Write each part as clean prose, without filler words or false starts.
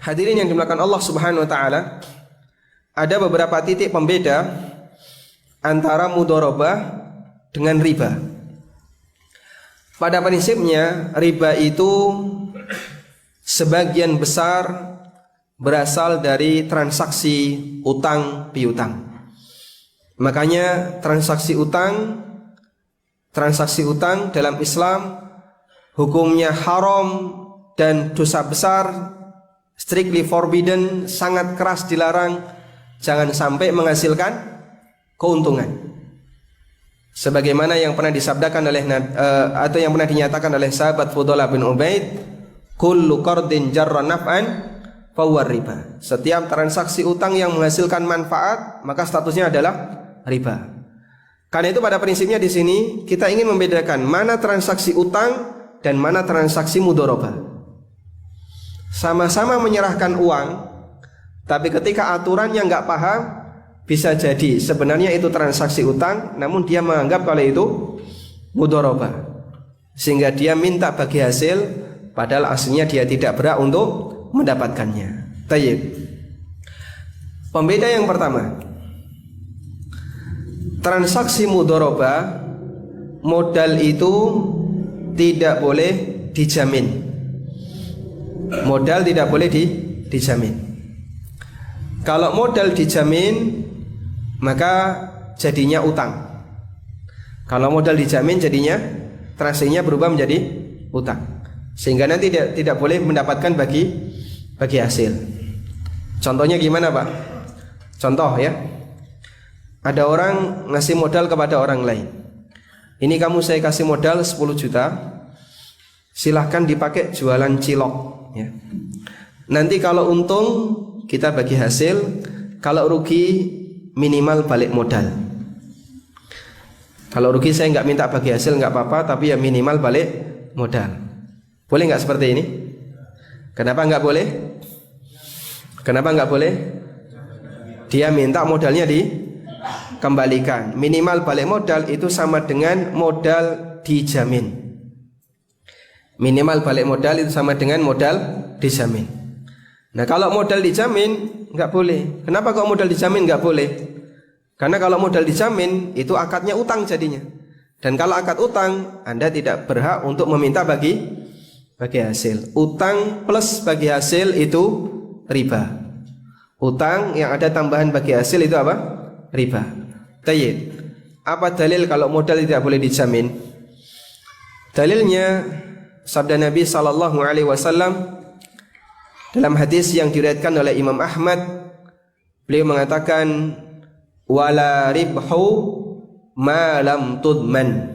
Hadirin yang dimuliakan Allah Subhanahu wa taala, ada beberapa titik pembeda antara mudharabah dengan riba. Pada prinsipnya riba itu sebagian besar berasal dari transaksi utang piutang. Makanya transaksi utang dalam Islam hukumnya haram dan dosa besar, strictly forbidden, sangat keras dilarang, jangan sampai menghasilkan keuntungan. Sebagaimana yang pernah disabdakan oleh atau yang pernah dinyatakan oleh sahabat Fudhalah bin Ubaid, kullu qardin jarra naf'an fahuwa riba. Setiap transaksi utang yang menghasilkan manfaat maka statusnya adalah riba. Karena itu pada prinsipnya di sini kita ingin membedakan mana transaksi utang dan mana transaksi mudharabah. Sama-sama menyerahkan uang, tapi ketika aturannya nggak paham, bisa jadi sebenarnya itu transaksi utang, namun dia menganggap kalau itu mudharabah, sehingga dia minta bagi hasil, padahal aslinya dia tidak berhak untuk mendapatkannya. Tayyib. Pembeda yang pertama, transaksi mudharabah, modal itu tidak boleh dijamin. Modal tidak boleh dijamin. Kalau modal dijamin maka jadinya utang. Kalau modal dijamin jadinya transaksinya berubah menjadi utang, sehingga nanti tidak boleh mendapatkan bagi hasil. Contohnya gimana Pak? Contoh ya, ada orang ngasih modal kepada orang lain. Ini kamu saya kasih modal 10 juta, silahkan dipakai jualan cilok ya. Nanti kalau untung kita bagi hasil, kalau rugi minimal balik modal. Kalau rugi saya nggak minta bagi hasil nggak apa-apa, tapi ya minimal balik modal. Boleh nggak seperti ini? Kenapa nggak boleh? Kenapa nggak boleh? Dia minta modalnya dikembalikan. Minimal balik modal itu sama dengan modal dijamin. Minimal balik modal itu sama dengan modal dijamin. Nah kalau modal dijamin nggak boleh. Kenapa kok modal dijamin nggak boleh? Karena kalau modal dijamin itu akadnya utang jadinya. Dan kalau akad utang, Anda tidak berhak untuk meminta bagi hasil. Utang plus bagi hasil itu riba. Utang yang ada tambahan bagi hasil itu apa? Riba. Tayyib. Apa dalil kalau modal tidak boleh dijamin? Dalilnya sabda Nabi sallallahu alaihi wasallam dalam hadis yang diriwayatkan oleh Imam Ahmad. Beliau mengatakan wala ribhu ma lam tudman.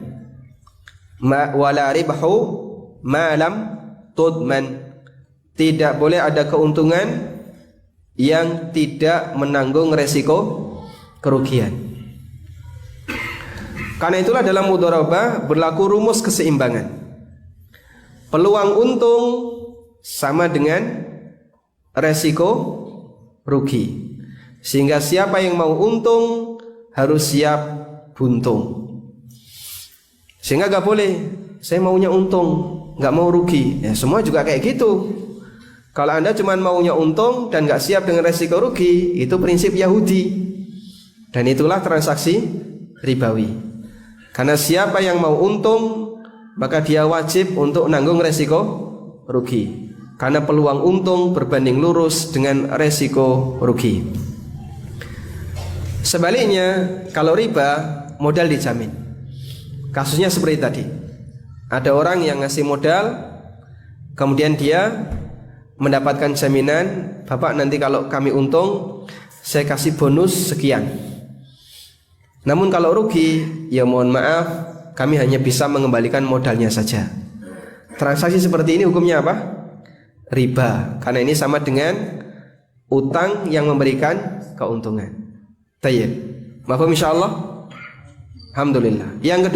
Wala ribhu ma lam tudman. Tidak boleh ada keuntungan yang tidak menanggung resiko kerugian. Karena itulah dalam mudharabah berlaku rumus keseimbangan. Peluang untung sama dengan resiko rugi. Sehingga siapa yang mau untung harus siap buntung. Sehingga gak boleh saya maunya untung, gak mau rugi. Ya semua juga kayak gitu. Kalau Anda cuma maunya untung dan gak siap dengan resiko rugi, itu prinsip Yahudi. Dan itulah transaksi ribawi. Karena siapa yang mau untung, maka dia wajib untuk nanggung resiko rugi. Karena peluang untung berbanding lurus dengan resiko rugi. Sebaliknya, kalau riba, modal dijamin. Kasusnya seperti tadi. Ada orang yang ngasih modal, kemudian dia mendapatkan jaminan, Bapak nanti kalau kami untung saya kasih bonus sekian. Namun kalau rugi, ya mohon maaf, kami hanya bisa mengembalikan modalnya saja. Transaksi seperti ini hukumnya apa? Riba. Karena ini sama dengan utang yang memberikan keuntungan. Tayyib. Mafhum insyaallah? Alhamdulillah. Yang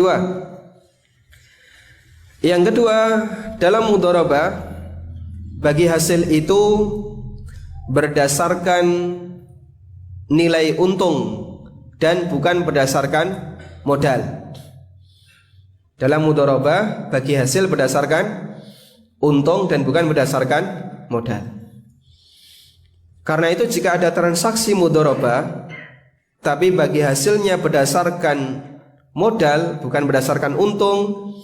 kedua dalam mudharabah, bagi hasil itu berdasarkan nilai untung dan bukan berdasarkan modal. Dalam mudharabah bagi hasil berdasarkan untung dan bukan berdasarkan modal. Karena itu jika ada transaksi mudharabah tapi bagi hasilnya berdasarkan modal bukan berdasarkan untung,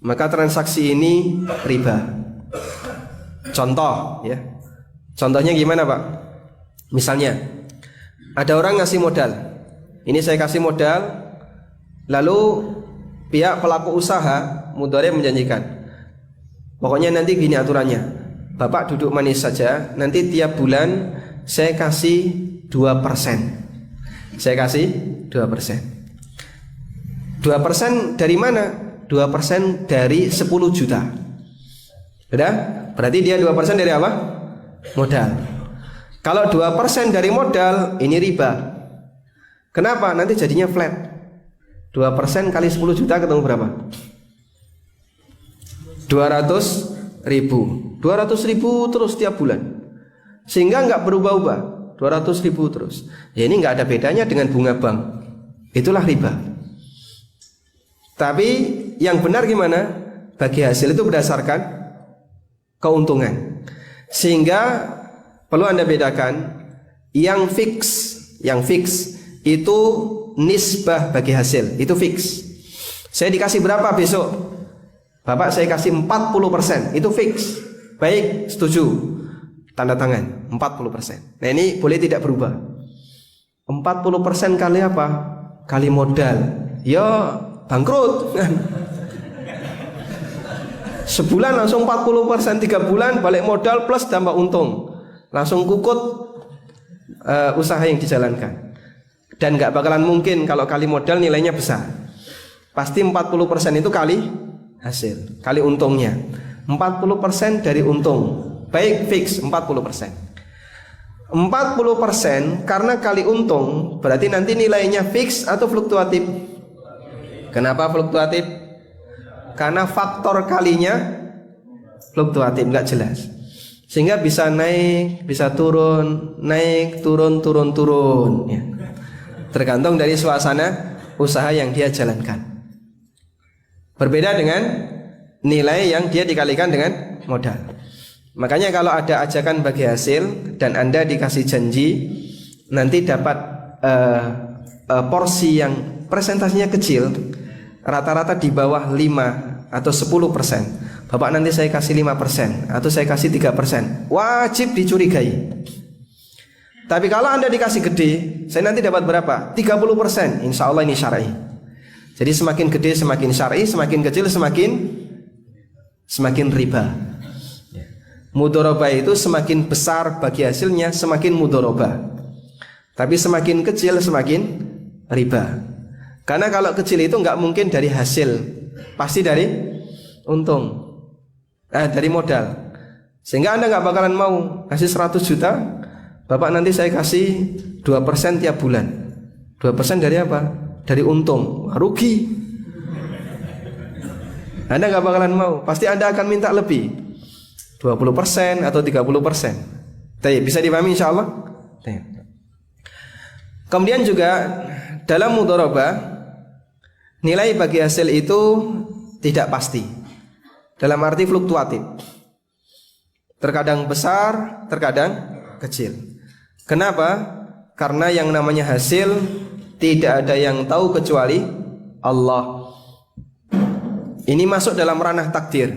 maka transaksi ini riba. Contoh ya. Contohnya gimana Pak? Misalnya ada orang ngasih modal. Ini saya kasih modal, lalu pihak pelaku usaha mudharib menjanjikan, pokoknya nanti gini aturannya, Bapak duduk manis saja, nanti tiap bulan saya kasih 2%. Saya kasih 2%. 2% dari mana? 2% dari 10 juta. Sudah? Berarti dia 2% dari apa? Modal. Kalau 2% dari modal, ini riba. Kenapa? Nanti jadinya flat. 2% kali 10 juta ketemu berapa? 200 ribu. 200 ribu terus tiap bulan, sehingga nggak berubah-ubah. 200 ribu terus. Ya ini nggak ada bedanya dengan bunga bank. Itulah riba. Tapi yang benar gimana? Bagi hasil itu berdasarkan keuntungan. Sehingga perlu Anda bedakan, yang fix itu nisbah bagi hasil, itu fix. Saya dikasih berapa besok? Bapak saya kasih 40%, itu fix. Baik, setuju. Tanda tangan 40%. Nah ini boleh tidak berubah. 40% kali apa? Kali modal. Ya bangkrut. Sebulan langsung 40%, 3 bulan balik modal plus tambah untung, langsung kukut usaha yang dijalankan. Dan gak bakalan mungkin kalau kali modal nilainya besar. Pasti 40% itu kali hasil, kali untungnya. 40% dari untung. Baik, fix 40%. 40% karena kali untung, berarti nanti nilainya fix atau fluktuatif? Kenapa fluktuatif? Karena faktor kalinya fluktuatif, nggak jelas. Sehingga bisa naik, bisa turun, naik, turun, turun, turun ya. Tergantung dari suasana usaha yang dia jalankan. Berbeda dengan nilai yang dia dikalikan dengan modal. Makanya kalau ada ajakan bagi hasil dan Anda dikasih janji nanti dapat porsi yang presentasinya kecil, rata-rata di bawah 5 atau 10%, Bapak nanti saya kasih 5% atau saya kasih 3%, wajib dicurigai. Tapi kalau Anda dikasih gede, saya nanti dapat berapa? 30%, insya Allah ini syar'i. Jadi semakin gede semakin syar'i, semakin kecil semakin riba. Mudharabah itu semakin besar bagi hasilnya semakin mudharabah, tapi semakin kecil semakin riba. Karena kalau kecil itu nggak mungkin dari hasil, pasti dari untung, dari modal. Sehingga Anda nggak bakalan mau kasih 100 juta, Bapak nanti saya kasih 2% tiap bulan. 2% dari apa? Dari untung. Rugi. Anda nggak bakalan mau, pasti Anda akan minta lebih, 20% atau 30%. Bisa dipahami insya Allah. Kemudian juga dalam mudharabah, nilai bagi hasil itu tidak pasti, dalam arti fluktuatif. Terkadang besar, terkadang kecil. Kenapa? Karena yang namanya hasil tidak ada yang tahu kecuali Allah. Ini masuk dalam ranah takdir.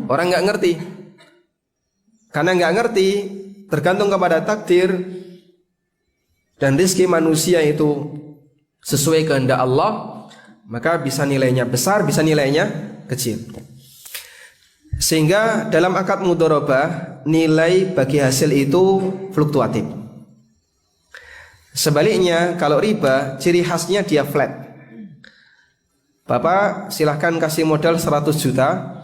Orang nggak ngerti. Karena nggak ngerti, tergantung kepada takdir dan rezeki manusia itu sesuai kehendak Allah, maka bisa nilainya besar, bisa nilainya kecil. Sehingga dalam akad mudharabah, nilai bagi hasil itu fluktuatif. Sebaliknya kalau riba, ciri khasnya dia flat. Bapak silahkan kasih modal 100 juta,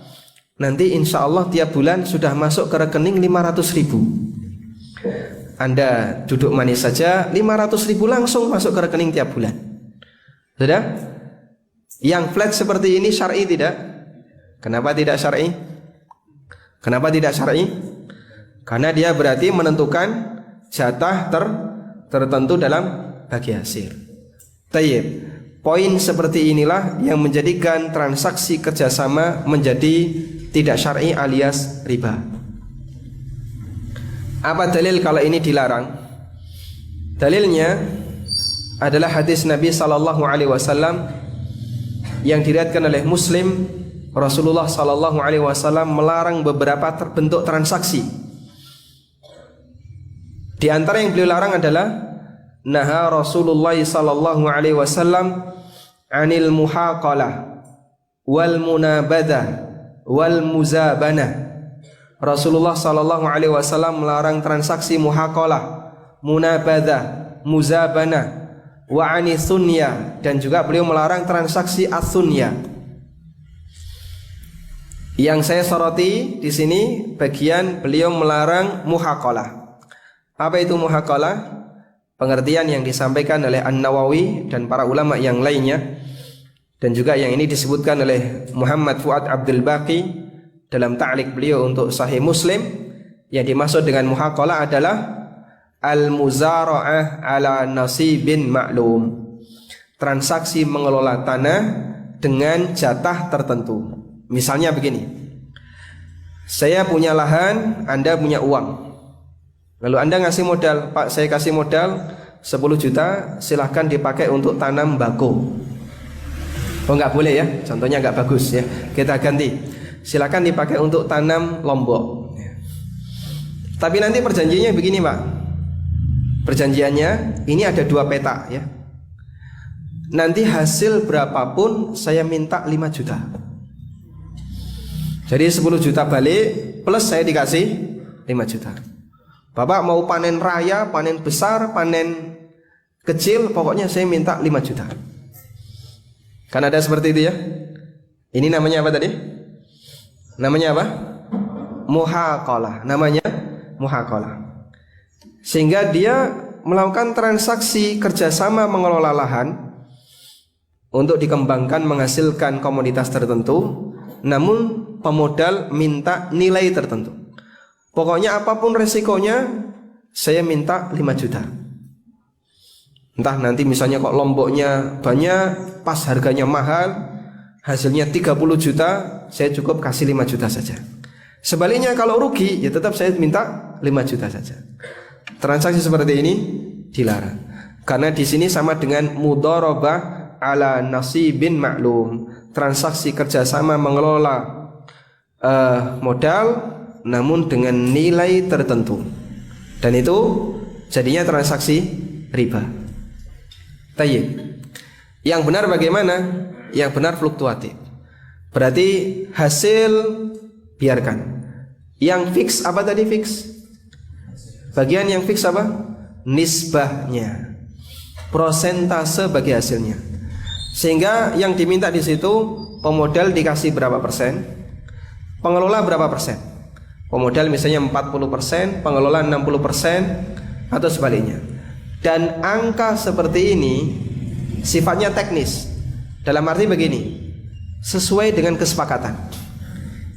nanti insya Allah tiap bulan sudah masuk ke rekening 500 ribu. Anda duduk manis saja, 500 ribu langsung masuk ke rekening tiap bulan. Sudah? Yang flat seperti ini syar'i tidak? Kenapa tidak syar'i? Kenapa tidak syar'i? Karena dia berarti menentukan jatah tertentu dalam bagi hasil. Tayyib. Poin seperti inilah yang menjadikan transaksi kerjasama menjadi tidak syar'i alias riba. Apa dalil kalau ini dilarang? Dalilnya adalah hadis Nabi sallallahu alaihi wasallam yang diriwayatkan oleh Muslim. Rasulullah sallallahu alaihi wasallam melarang beberapa bentuk transaksi. Di antara yang beliau larang adalah naha Rasulullah sallallahu alaihi wasallam 'anil muhaqalah wal munabadah wal muzabanah. Rasulullah sallallahu alaihi wasallam melarang transaksi muhaqalah, munabadah, muzabanah, wa 'ani sunya, dan juga beliau melarang transaksi as-sunya. Yang saya soroti di sini bagian beliau melarang muhaqalah. Apa itu muhaqalah? Pengertian yang disampaikan oleh An-Nawawi dan para ulama yang lainnya, dan juga yang ini disebutkan oleh Muhammad Fuad Abdul Baqi dalam ta'liq beliau untuk Sahih Muslim. Yang dimaksud dengan muhaqalah adalah al-muzara'ah ala nasibin ma'lum, transaksi mengelola tanah dengan jatah tertentu. Misalnya begini, saya punya lahan, Anda punya uang. Lalu Anda ngasih modal, Pak saya kasih modal 10 juta, silahkan dipakai untuk tanam bako. Oh nggak boleh ya, contohnya nggak bagus ya, kita ganti, silahkan dipakai untuk tanam lombok. Tapi nanti perjanjiannya begini Pak, perjanjiannya ini ada 2 peta ya. Nanti hasil berapapun saya minta 5 juta. Jadi 10 juta balik plus saya dikasih 5 juta. Bapak mau panen raya, panen besar, panen kecil, pokoknya saya minta 5 juta. Kan ada seperti itu ya. Ini namanya apa tadi? Namanya apa? Muhaqalah. Namanya muhaqalah. Sehingga dia melakukan transaksi kerjasama mengelola lahan untuk dikembangkan menghasilkan komoditas tertentu, namun pemodal minta nilai tertentu. Pokoknya apapun resikonya saya minta 5 juta. Entah nanti misalnya kok lomboknya banyak, pas harganya mahal, hasilnya 30 juta, saya cukup kasih 5 juta saja. Sebaliknya kalau rugi, ya tetap saya minta 5 juta saja. Transaksi seperti ini dilarang. Karena di sini sama dengan mudharabah ala nasibin ma'lum, transaksi kerjasama mengelola modal namun dengan nilai tertentu, dan itu jadinya transaksi riba. Tayyib. Yang benar bagaimana? Yang benar fluktuatif. Berarti hasil biarkan. Yang fix apa tadi fix? Bagian yang fix apa? Nisbahnya, prosentase bagi hasilnya. Sehingga yang diminta di situ pemodal dikasih berapa persen, pengelola berapa persen. Pemodal misalnya 40%, pengelola 60%, atau sebaliknya. Dan angka seperti ini sifatnya teknis. Dalam arti begini, sesuai dengan kesepakatan.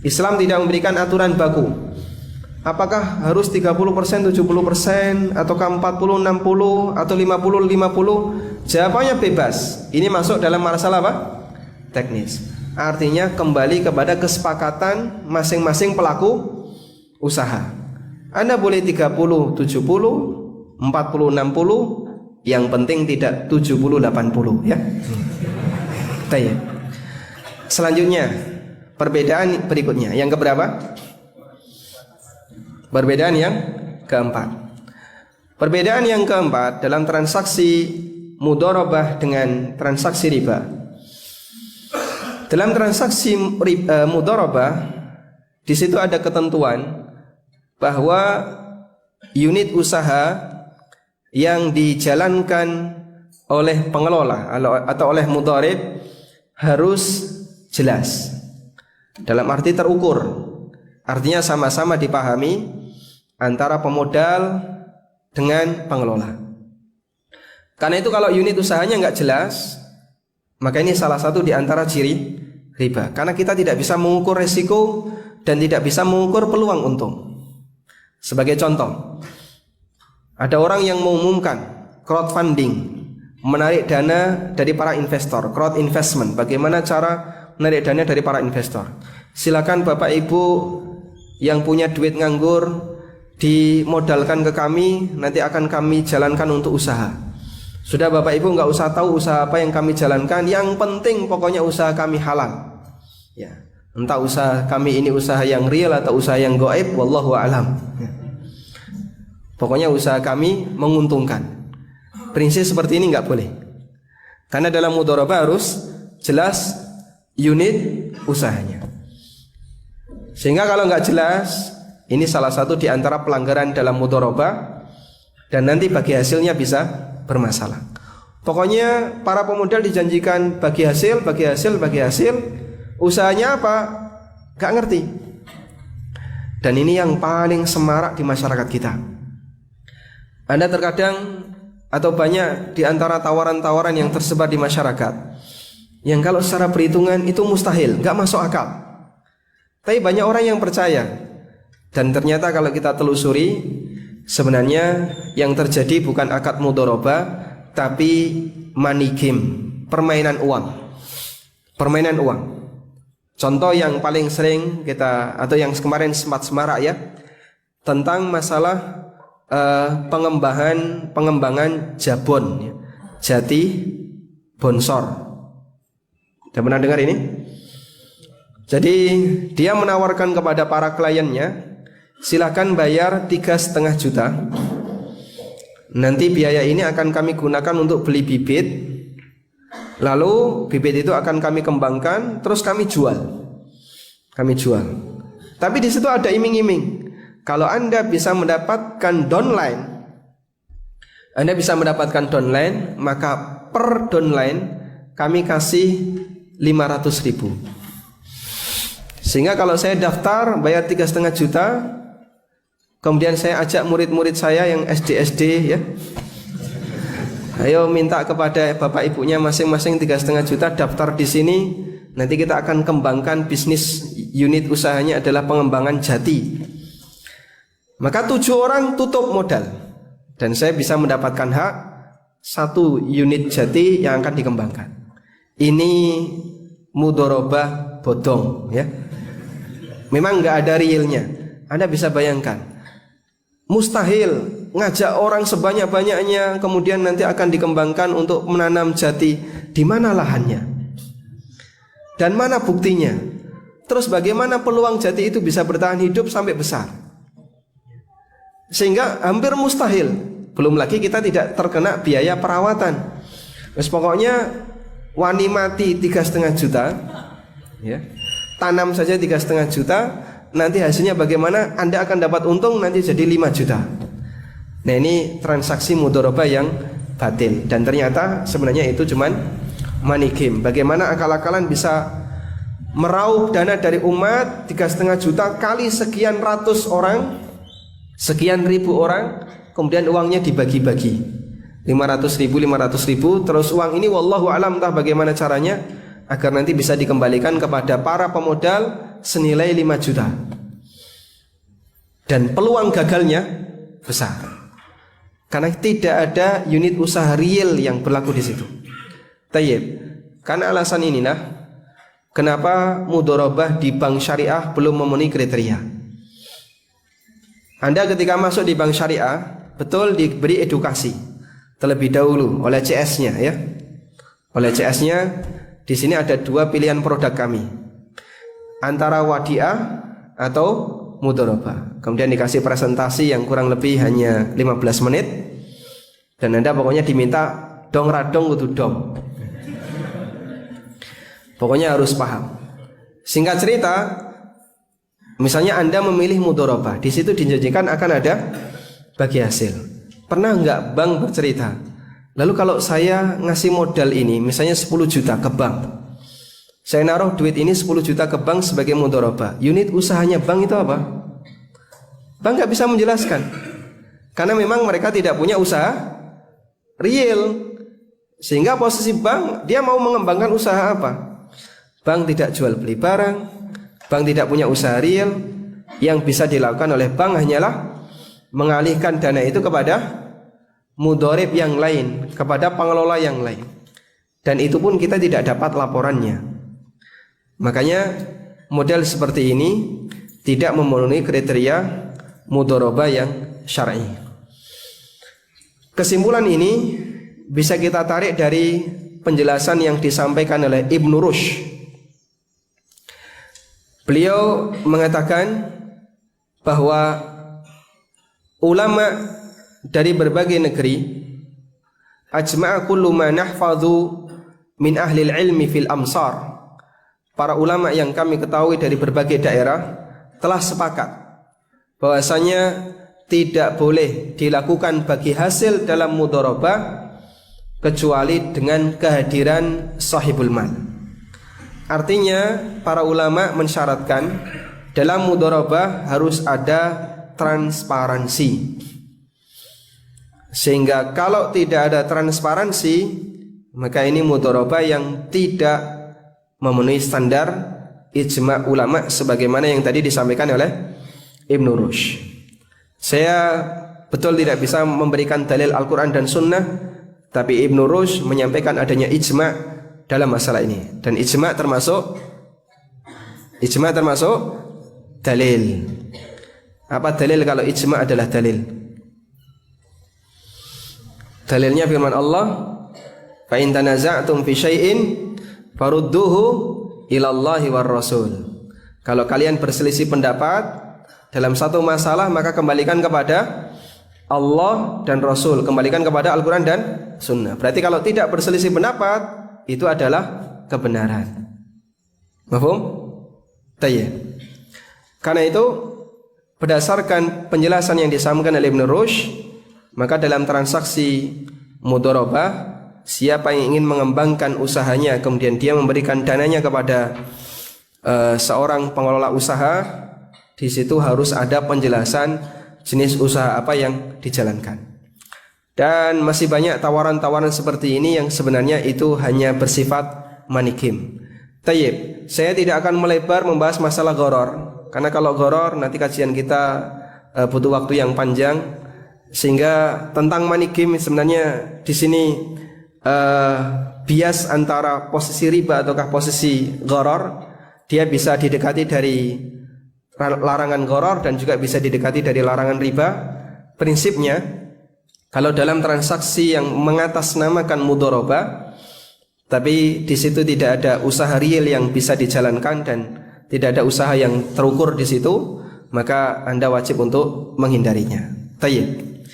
Islam tidak memberikan aturan baku. Apakah harus 30%, 70%, ataukah 40, 60, atau 50, 50? Jawabannya bebas. Ini masuk dalam masalah apa? Teknis. Artinya kembali kepada kesepakatan masing-masing pelaku usaha. Anda boleh 30, 70, 40, 60, yang penting tidak 70, 80 ya. Baik. Selanjutnya, perbedaan berikutnya, yang keberapa? Perbedaan yang keempat. Perbedaan yang keempat dalam transaksi mudharabah dengan transaksi riba. Dalam transaksi mudharabah, di situ ada ketentuan bahwa unit usaha yang dijalankan oleh pengelola atau oleh mudharib harus jelas, dalam arti terukur. Artinya sama-sama dipahami antara pemodal dengan pengelola. Karena itu kalau unit usahanya nggak jelas, maka ini salah satu di antara ciri riba. Karena kita tidak bisa mengukur resiko dan tidak bisa mengukur peluang untung. Sebagai contoh, ada orang yang mengumumkan crowdfunding, menarik dana dari para investor, crowd investment. Bagaimana cara menarik dana dari para investor? Silakan Bapak Ibu yang punya duit nganggur, dimodalkan ke kami, nanti akan kami jalankan untuk usaha. Sudah Bapak Ibu nggak usah tahu usaha apa yang kami jalankan, yang penting pokoknya usaha kami halal. Ya, entah usaha kami ini usaha yang real atau usaha yang gaib, wallahu alam. Ya. Pokoknya usaha kami menguntungkan. Prinsip seperti ini nggak boleh. Karena dalam mudharabah harus jelas unit usahanya. Sehingga kalau nggak jelas, ini salah satu di antara pelanggaran dalam mudharabah, dan nanti bagi hasilnya bisa bermasalah. Pokoknya para pemodal dijanjikan bagi hasil, usahanya apa? Gak ngerti. Dan ini yang paling semarak di masyarakat kita. Anda terkadang atau banyak di antara tawaran-tawaran yang tersebar di masyarakat, yang kalau secara perhitungan itu mustahil, gak masuk akal. Tapi banyak orang yang percaya. Dan ternyata kalau kita telusuri, sebenarnya yang terjadi bukan akad mudharabah, tapi money game, permainan uang. Permainan uang. Contoh yang paling sering kita, atau yang kemarin sempat semarak ya, tentang masalah pengembangan jabon, jati bonsor. Sudah pernah dengar ini? Jadi dia menawarkan kepada para kliennya, silakan bayar 3,5 juta. Nanti biaya ini akan kami gunakan untuk beli bibit. Lalu bibit itu akan kami kembangkan, terus kami jual. Tapi di situ ada iming-iming. Kalau Anda bisa mendapatkan downline, maka per downline kami kasih 500.000. Sehingga kalau saya daftar bayar 3,5 juta, kemudian saya ajak murid-murid saya yang SD ya, ayo minta kepada bapak ibunya masing-masing 3,5 juta, daftar di sini. Nanti kita akan kembangkan bisnis, unit usahanya adalah pengembangan jati. Maka 7 orang tutup modal, dan saya bisa mendapatkan hak 1 unit jati yang akan dikembangkan. Ini mudharabah bodong ya. Memang nggak ada realnya. Anda bisa bayangkan, mustahil ngajak orang sebanyak-banyaknya kemudian nanti akan dikembangkan untuk menanam jati. Di mana lahannya? Dan mana buktinya? Terus bagaimana peluang jati itu bisa bertahan hidup sampai besar? Sehingga hampir mustahil. Belum lagi kita tidak terkena biaya perawatan. Terus pokoknya wani mati 3,5 juta ya. Tanam saja 3,5 juta, nanti hasilnya bagaimana? Anda akan dapat untung nanti jadi 5 juta. Nah, ini transaksi mudharabah yang batil. Dan ternyata sebenarnya itu cuman money game. Bagaimana akal-akalan bisa meraup dana dari umat 3,5 juta kali sekian ratus orang, sekian ribu orang, kemudian uangnya dibagi-bagi 500.000, terus uang ini wallahu alam entah bagaimana caranya agar nanti bisa dikembalikan kepada para pemodal senilai 5 juta. Dan peluang gagalnya besar, karena tidak ada unit usaha real yang berlaku di situ. Tayyib. Karena alasan inilah kenapa mudharabah di bank syariah belum memenuhi kriteria. Anda ketika masuk di bank syariah betul diberi edukasi terlebih dahulu oleh CS-nya ya. Oleh CS-nya di sini ada 2 pilihan produk kami, antara wadiah atau mudharabah. Kemudian dikasih presentasi yang kurang lebih hanya 15 menit, dan Anda pokoknya diminta dong radong kudu dong. Pokoknya harus paham. Singkat cerita, misalnya Anda memilih mudharabah, di situ dijanjikan akan ada bagi hasil. Pernah nggak bank bercerita, lalu kalau saya ngasih modal ini misalnya 10 juta ke bank, saya naruh duit ini 10 juta ke bank sebagai mudharabah, unit usahanya bank itu apa? Bank nggak bisa menjelaskan, karena memang mereka tidak punya usaha real. Sehingga posisi bank, dia mau mengembangkan usaha apa? Bank tidak jual beli barang, bank tidak punya usaha real. Yang bisa dilakukan oleh bank hanyalah mengalihkan dana itu kepada mudharib yang lain, kepada pengelola yang lain. Dan itu pun kita tidak dapat laporannya. Makanya model seperti ini tidak memenuhi kriteria mudharabah yang syar'i. Kesimpulan ini bisa kita tarik dari penjelasan yang disampaikan oleh Ibnu Rushd. Beliau mengatakan bahwa ulama dari berbagai negeri ajma'a kullu ma nahfadhu min ahli ilmi fil amsar. Para ulama yang kami ketahui dari berbagai daerah telah sepakat bahwasanya tidak boleh dilakukan bagi hasil dalam mudharabah kecuali dengan kehadiran sahibul mal. Artinya para ulama mensyaratkan dalam mudharabah harus ada transparansi. Sehingga kalau tidak ada transparansi, maka ini mudharabah yang tidak memenuhi standar ijma' ulama sebagaimana yang tadi disampaikan oleh Ibnu Rushd. Saya betul tidak bisa memberikan dalil Al-Quran dan Sunnah, tapi Ibnu Rushd menyampaikan adanya ijma' dalam masalah ini. Dan ijma' termasuk dalil. Apa dalil kalau ijma' adalah dalil? Dalilnya firman Allah, fa in tanaza'tum fi syai'in farudduhu ilallahi war rasul. Kalau kalian berselisih pendapat dalam satu masalah, maka kembalikan kepada Allah dan Rasul, kembalikan kepada Al-Quran dan Sunnah. Berarti kalau tidak berselisih pendapat, itu adalah kebenaran. Mafhum? Tayyib. Karena itu berdasarkan penjelasan yang disampaikan oleh Ibnu Rushd, maka dalam transaksi mudharabah, siapa yang ingin mengembangkan usahanya kemudian dia memberikan dananya kepada seorang pengelola usaha, di situ harus ada penjelasan jenis usaha apa yang dijalankan. Dan masih banyak tawaran-tawaran seperti ini yang sebenarnya itu hanya bersifat manikim. Tayyib, saya tidak akan melebar membahas masalah gharar, karena kalau gharar nanti kajian kita butuh waktu yang panjang. Sehingga tentang manikim sebenarnya di sini bias antara posisi riba ataukah posisi gharar, dia bisa didekati dari larangan gharar dan juga bisa didekati dari larangan riba. Prinsipnya kalau dalam transaksi yang mengatasnamakan mudharabah, tapi di situ tidak ada usaha real yang bisa dijalankan dan tidak ada usaha yang terukur di situ, maka Anda wajib untuk menghindarinya. Tayyib.